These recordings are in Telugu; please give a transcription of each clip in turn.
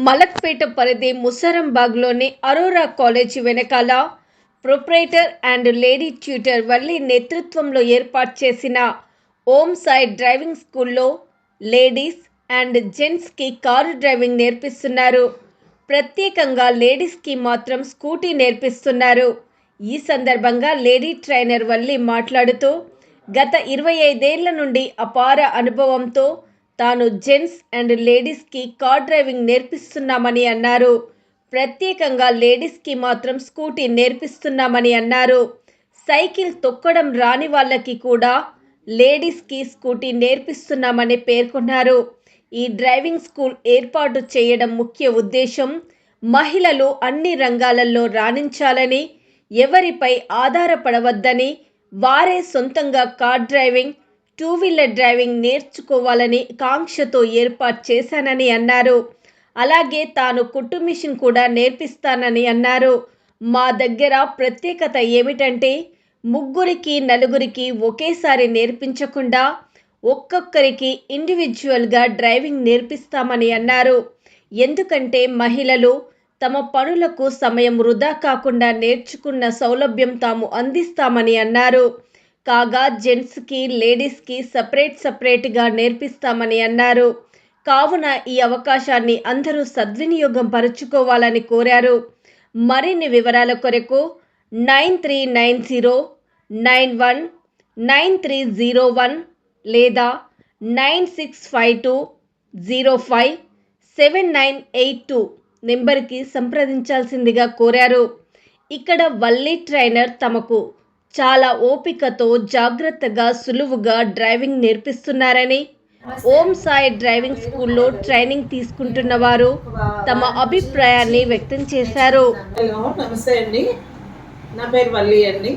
మలక్పేట పరిధి ముసరంబాగ్లోని అరోరా కాలేజీ వెనకాల proprietor and lady tutor Valli నేతృత్వంలో ఏర్పాటు చేసిన ఓం సాయి డ్రైవింగ్ స్కూల్లో లేడీస్ అండ్ జెంట్స్కి కారు డ్రైవింగ్ నేర్పిస్తున్నారు. ప్రత్యేకంగా లేడీస్కి మాత్రం స్కూటీ నేర్పిస్తున్నారు. ఈ సందర్భంగా లేడీ ట్రైనర్ వల్లి మాట్లాడుతూ గత 25 ఏళ్ల నుండి అపార అనుభవంతో తాను జెంట్స్ అండ్ లేడీస్కి కార్ డ్రైవింగ్ నేర్పిస్తున్నామని అన్నారు. ప్రత్యేకంగా లేడీస్కి మాత్రం స్కూటీ నేర్పిస్తున్నామని అన్నారు. సైకిల్ తొక్కడం రాని వాళ్ళకి కూడా లేడీస్కి స్కూటీ నేర్పిస్తున్నామని పేర్కొన్నారు. ఈ డ్రైవింగ్ స్కూల్ ఏర్పాటు చేయడం ముఖ్య ఉద్దేశం మహిళలు అన్ని రంగాలలో రాణించాలని, ఎవరిపై ఆధారపడవద్దని, వారే సొంతంగా car driving, two wheeler driving నేర్చుకోవాలని కాంక్షతో ఏర్పాటు చేశానని అన్నారు. అలాగే తాను కుట్టు మిషన్ కూడా నేర్పిస్తానని అన్నారు. మా దగ్గర ప్రత్యేకత ఏమిటంటే ముగ్గురికి నలుగురికి ఒకేసారి నేర్పించకుండా ఒక్కొక్కరికి ఇండివిజువల్గా డ్రైవింగ్ నేర్పిస్తామని అన్నారు. ఎందుకంటే మహిళలు తమ పనులకు సమయం వృధా కాకుండా నేర్చుకున్న సౌలభ్యం తాము అందిస్తామని అన్నారు. కాగా జెంట్స్కి లేడీస్కి సపరేట్గా నేర్పిస్తామని అన్నారు. కావున ఈ అవకాశాన్ని అందరూ సద్వినియోగం పరుచుకోవాలని కోరారు. మరిన్ని వివరాల కొరకు 9390919301 లేదా 9652057982 నెంబర్కి సంప్రదించాల్సిందిగా కోరారు. ఇక్కడ వల్లి ట్రైనర్ తమకు చాలా ఓపికతో జాగ్రత్తగా సులువుగా డ్రైవింగ్ నేర్పిస్తున్నారని, ఓం సాయి డ్రైవింగ్ స్కూల్లో ట్రైనింగ్ తీసుకుంటున్న వారు తమ అభిప్రాయాన్ని వ్యక్తం చేశారు. హలో, నమస్తే అండి. నా పేరు వల్లి అండి.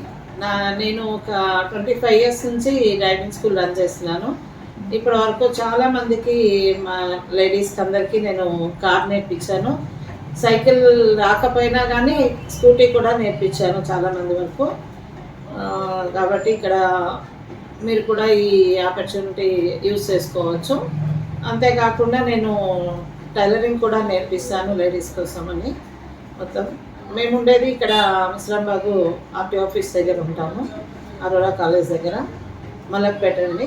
నేను ఒక 25 ఇయర్స్ నుంచి డ్రైవింగ్ స్కూల్ రన్ చేస్తున్నాను. ఇప్పటి వరకు చాలామందికి మా లేడీస్కి అందరికీ నేను కార్ నేర్పించాను. సైకిల్ రాకపోయినా కానీ స్కూటీ కూడా నేర్పించాను చాలామంది వరకు. కాబట్టి ఇక్కడ మీరు కూడా ఈ ఆపర్చునిటీ యూజ్ చేసుకోవచ్చు. అంతేకాకుండా నేను టైలరింగ్ కూడా నేర్పిస్తాను లేడీస్ కోసమని. మొత్తం మేము ఉండేది ఇక్కడ ముసరంబాగు ఆర్టీ ఆఫీస్ దగ్గర ఉంటాము, అరోరా కాలేజ్ దగ్గర, మలక్పేట అండి.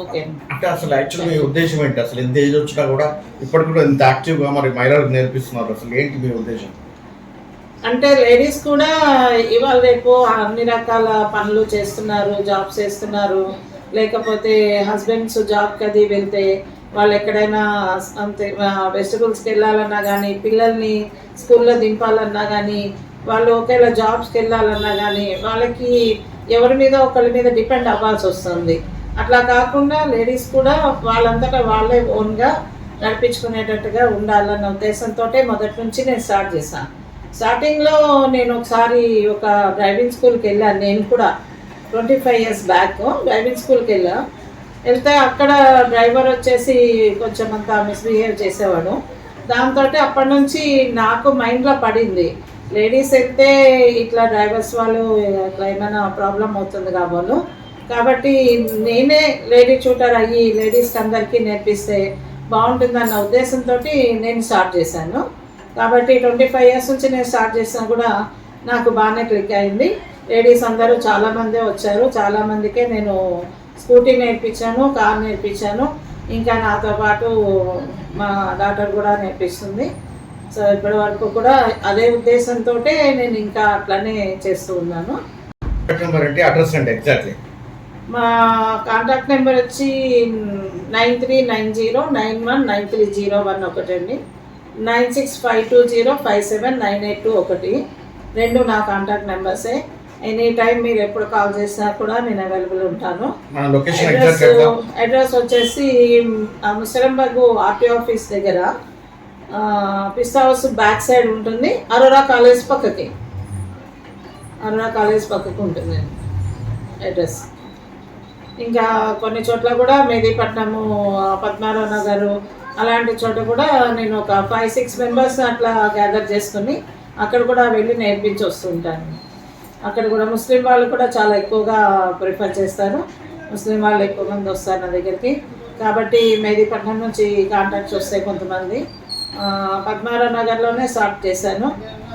ఓకే. అంటే అసలు యాక్చువల్గా మీ ఉద్దేశం ఏంటి? అసలు ఎంత ఏజ్ వచ్చినా కూడా ఇప్పటికి కూడా ఇంత యాక్టివ్గా మరి మహిళలకు నేర్పిస్తున్నారు. అసలు ఏంటి మీ ఉద్దేశం? అంటే లేడీస్ కూడా ఇవాళ రేపు అన్ని రకాల పనులు చేస్తున్నారు, జాబ్స్ చేస్తున్నారు. లేకపోతే హస్బెండ్స్ జాబ్కి అది వెళ్తే వాళ్ళు ఎక్కడైనా అంతే వెజిటబుల్స్కి వెళ్ళాలన్నా కానీ, పిల్లల్ని స్కూల్లో దింపాలన్నా కానీ, వాళ్ళు ఒకేలా జాబ్స్కి వెళ్ళాలన్నా కానీ వాళ్ళకి ఎవరి మీద ఒకళ్ళ మీద డిపెండ్ అవ్వాల్సి వస్తుంది. అట్లా కాకుండా లేడీస్ కూడా వాళ్ళంతటా వాళ్ళే ఓన్గా నడిపించుకునేటట్టుగా ఉండాలన్న ఉద్దేశంతో మొదటి నుంచి నేను స్టార్ట్ చేశాను. స్టార్టింగ్లో నేను ఒకసారి ఒక డ్రైవింగ్ స్కూల్కి వెళ్ళాను. నేను కూడా 25 ఇయర్స్ బ్యాక్ డ్రైవింగ్ స్కూల్కి వెళ్తే అక్కడ డ్రైవర్ వచ్చేసి కొంచెం అంతా మిస్బిహేవ్ చేసేవాడు. దాంతో అప్పటి నుంచి నాకు మైండ్లో పడింది, లేడీస్ వెళ్తే ఇట్లా డ్రైవర్స్ వాళ్ళు ఇట్లా ఏమైనా ప్రాబ్లం అవుతుంది కాబట్టి నేనే లేడీ ట్యూటర్ అయ్యి లేడీస్కి అందరికీ నేర్పిస్తే బాగుంటుందన్న ఉద్దేశంతో నేను స్టార్ట్ చేశాను. కాబట్టి 25 ఇయర్స్ నుంచి నేను స్టార్ట్ చేసినా కూడా నాకు బాగానే క్లిక్ అయింది. లేడీస్ అందరూ చాలామందే వచ్చారు. చాలామందికే నేను స్కూటీ నేర్పించాను, కార్ నేర్పించాను. ఇంకా నాతో పాటు మా డాటర్ కూడా నేర్పిస్తుంది. సో ఇప్పటి వరకు కూడా అదే ఉద్దేశంతో నేను ఇంకా అట్లనే చేస్తూ ఉన్నాను. అడ్రస్ అంటే ఎగ్జాక్ట్లీ మా కాంటాక్ట్ నెంబర్ వచ్చి 9390919301 ఒకటండి, 9652057982 ఒకటి. రెండు నా కాంటాక్ట్ నెంబర్సే. ఎనీ టైం మీరు ఎప్పుడు కాల్ చేసినా కూడా నేను అవైలబుల్ ఉంటాను. అడ్రస్ వచ్చేసి ముసరంబాగు ఆర్టీ ఆఫీస్ దగ్గర, పిస్తా హౌస్ బ్యాక్ సైడ్ ఉంటుంది. అరోరా కాలేజ్ పక్కకి ఉంటుంది అడ్రస్. ఇంకా కొన్ని చోట్ల కూడా మెహదీపట్నము, పద్మారావు నగరు అలాంటి చోట కూడా నేను ఒక 5-6 మెంబర్స్ అట్లా గ్యాదర్ చేసుకుని అక్కడ కూడా వెళ్ళి నేర్పించి వస్తుంటాను. అక్కడ కూడా ముస్లిం వాళ్ళు కూడా చాలా ఎక్కువగా ప్రిఫర్ చేస్తారు. ముస్లిం వాళ్ళు ఎక్కువ మంది వస్తారు నా దగ్గరికి. కాబట్టి మెహదీపట్నం నుంచి కాంటాక్ట్స్ వస్తాయి కొంతమంది. పద్మారావు నగర్లోనే స్టార్ట్ చేశాను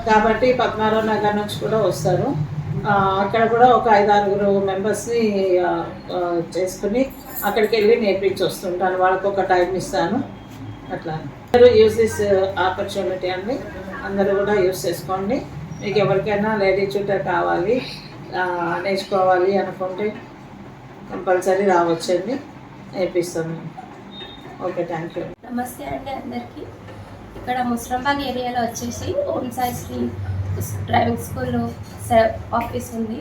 కాబట్టి పద్మారావు నగర్ నుంచి కూడా వస్తారు. అక్కడ కూడా ఒక 5-6 మెంబర్స్ని చేసుకుని అక్కడికి వెళ్ళి నేర్పించి వస్తుంటాను. వాళ్ళకి ఒక టైం ఇస్తాను. అట్లా అందరూ యూజ్ దిస్ ఆపర్చునిటీ అండి. అందరూ కూడా యూజ్ చేసుకోండి. మీకు ఎవరికైనా లేడీ ట్యూటర్ కావాలి, నేర్చుకోవాలి అనుకుంటే కంపల్సరీ రావచ్చండి, నేర్పిస్తాను. Okay, thank you. నమస్తే అండి అందరికీ. ఇక్కడ ముస్రంబాగ్ ఏరియాలో వచ్చేసి Om Sai Sri driving school office ఉంది.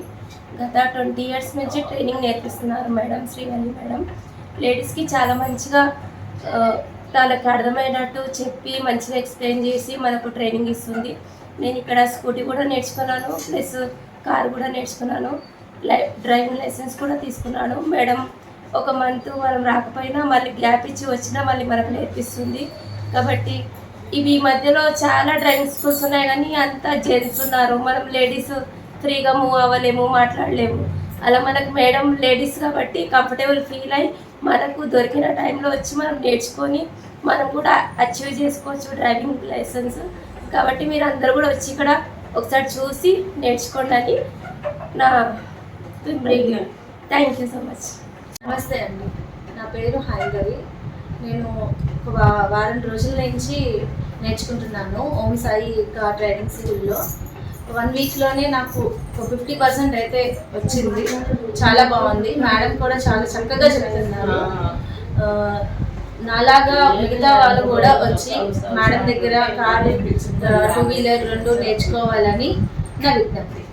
గత 20 years నుంచి ట్రైనింగ్ నేర్పిస్తున్నారు మేడం, శ్రీవల్లి మేడం. లేడీస్కి చాలా మంచిగా వాళ్ళకి అర్థమైనట్టు చెప్పి మంచిగా ఎక్స్ప్లెయిన్ చేసి మనకు ట్రైనింగ్ ఇస్తుంది. నేను ఇక్కడ స్కూటీ కూడా నేర్చుకున్నాను, ప్లస్ కారు కూడా నేర్చుకున్నాను, డ్రైవింగ్ లైసెన్స్ కూడా తీసుకున్నాను. మేడం ఒక మంత్ మనం రాకపోయినా మళ్ళీ గ్యాప్ ఇచ్చి వచ్చినా మళ్ళీ మనకు నేర్పిస్తుంది. కాబట్టి ఇవి ఈ మధ్యలో చాలా డ్రైవింగ్ స్కూల్స్ ఉన్నాయి, కానీ అంతా జెంట్స్ ఉన్నారు. మనం లేడీస్ ఫ్రీగా మూవ్ అవ్వలేము, మాట్లాడలేము. అలా మనకు మేడం లేడీస్ కాబట్టి కంఫర్టబుల్ ఫీల్ అయ్యి మనకు దొరికిన టైంలో వచ్చి మనం నేర్చుకొని మనం కూడా అచీవ్ చేసుకోవచ్చు డ్రైవింగ్ లైసెన్స్. కాబట్టి మీరు అందరూ కూడా వచ్చి ఇక్కడ ఒకసారి చూసి నేర్చుకోండి అని నా థ్యాంక్ యూ సో మచ్. నమస్తే అండి, నా పేరు హైదరి. నేను ఒక వారం రోజుల నుంచి నేర్చుకుంటున్నాను ఓం సాయి ట్రైనింగ్ స్కూల్లో. 1 weekలోనే నాకు ఒక 50% అయితే వచ్చింది. చాలా బాగుంది. మేడం కూడా చాలా చక్కగా చెప్తున్నారు. నాలాగా మిగతా వాళ్ళు కూడా వచ్చి మేడం దగ్గర కారు, 2 wheeler 2 నేర్చుకోవాలని నా విజ్ఞప్తి.